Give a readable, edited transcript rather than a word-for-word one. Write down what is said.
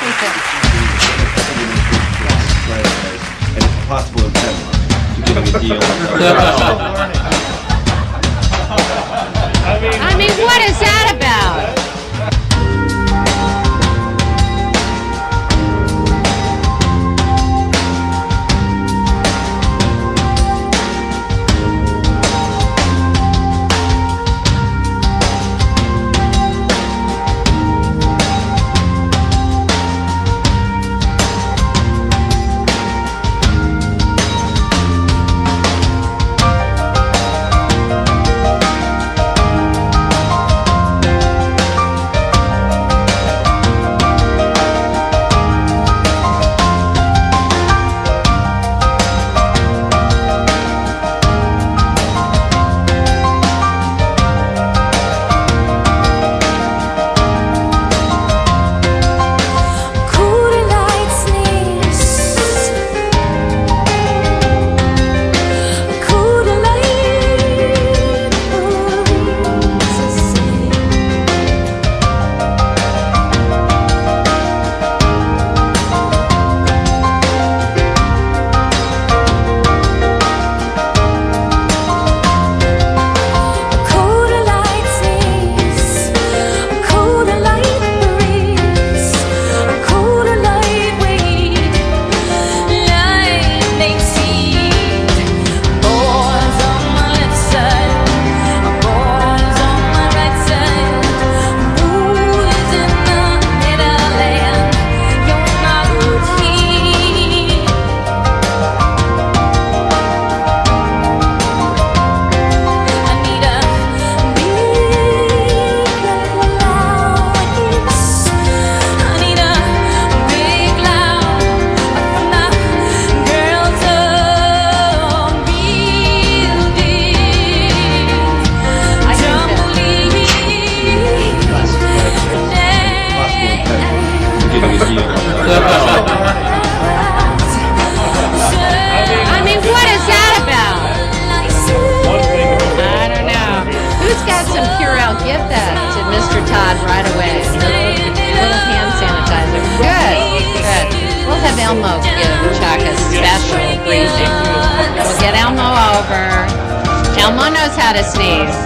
And it's possible in Denmark to giving a deal. I mean, what is that about? I mean, what is that about? I don't know. Who's got some Purell? Give that to Mr. Todd right away. Little hand sanitizer. Good, good. We'll have Elmo give Chuck a special briefing. We'll get Elmo over. Elmo knows how to sneeze.